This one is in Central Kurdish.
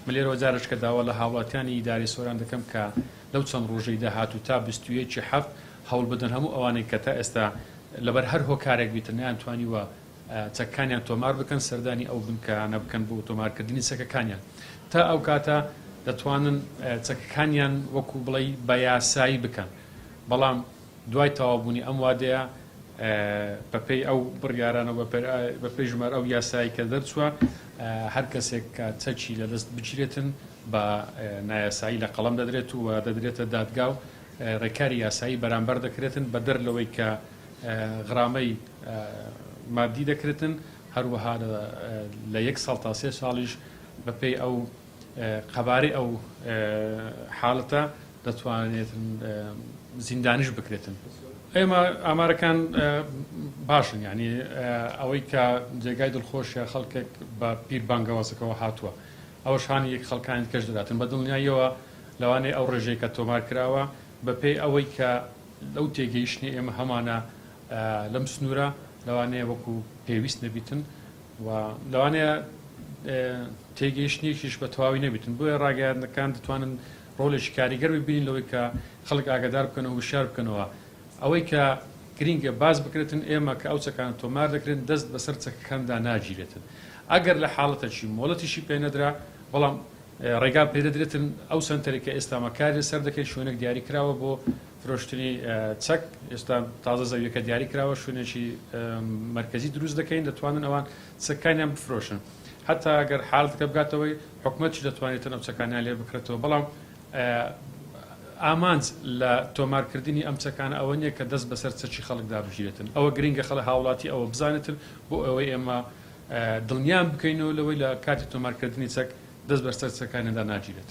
ملێر وەجارش کە داوا لە هاوڵاتیانی ئیداری سۆران دەکەم کە لەو چەند ڕۆژەی داهاتوو تا 21 هەفت هەوڵ بدەن هەموو ئەوانەی کە تا ئێستا لەبەر هەر هۆکارێک بیتن نەیانتوانیوە چەکەکانیان تۆمار بکەن سەردانی ئەو بنکانە بکەن بۆ تۆمارکردنی چەکەکانیان تا ئەو کاتە دەتوانن چەکەکانیان وەکو بڵێ بە یاسایی بکەن بەڵام دوای تەواوبوونی ئەم وادەیە بەپێی ئەو بڕیارانە بەپێی ژمار ئەو یاسایی کە دەرچووە هەر کەسێک کە چەکی لەدەست بچرێتن بە نایاسایی لە قەڵەم دەدرێت و دەدرێتە دادگا و ڕێکاری یاسایی بەرامبەر دەکرێتن بە دەر لەوەی کە غرامەی مادی دەکرێتن هەروەها لە 1 ساڵ تا 3 ساڵیش بەپێی ئەو قەبارەی ئەو حاڵەتە دەتوانێتن زیندانیش بکرێتن. ئێمە ئامارەکان باشن یعنی ئەوەی کە جێگای دڵخۆشیە خەڵکێک بە پیر بانگەوازەکەەوە هاتووە ئەوەش هاانی یەک خەڵکانی کەش دەداتن بە دڵنیاییەوە لەوانەیە ئەو ڕێژەیە کە تۆمار کراوە بەپێی ئەوەی کە لەو تێگەیشتنی ئێمە هەمانە لەم سنوورە لەوانەیە وەکو پێویست نەبیتن و لەوانەیە تێگەیشتنیشیش بە تەواوی نەبیتن بۆیە ڕاگەیاندەکان دەتوانن ڕۆڵێکی کاریگەر ببینین لەوەی کە خەڵک ئاگادار بکەنەوە وشار بکەنەوە ئەوەی کە گرینگە باز بکرێتن ئێمە کە ئەو چەکان تۆمار دەکرێن دەست بەسەر چەکەکاندا ناگیرێتن ئەگەر لە حاڵەتەکی مۆڵەتیشی پێ نەدرا بەڵام ڕێگا پێدەدرێتن ئەو سنتەرێک کە ئێستا مەکاری سەر دەکەی شوێنێک دیاری کراوە بۆ فرۆشتنی چەک ئێستا تازە زەویەکە دیاری کراوە شوێنێکی مرکزی دروست دەکەین دەتوانن ئەوان چەکەکانیان بفرۆشن حتا ئەگەر حاڵەتەکە بگاتەوەی حکومەتی دەتوانێتن ئەو چەکانیان لێ بکرێتەوە بەڵام ئامانج لە تۆمارکردنی ئەم چەکانە ئەوە نییە کە دەست بەسەر چەکی خەڵکدا بژێتن ئەوە گرنگە خەڵ هاوڵاتی ئەوە بزانێتن بۆ ئەوەی ئێمە دڵنیان بکەینەوە لەوەی لە کاتی تۆمارکردنی چەک دەست بەسەر چەکانەدا ناگیرێت.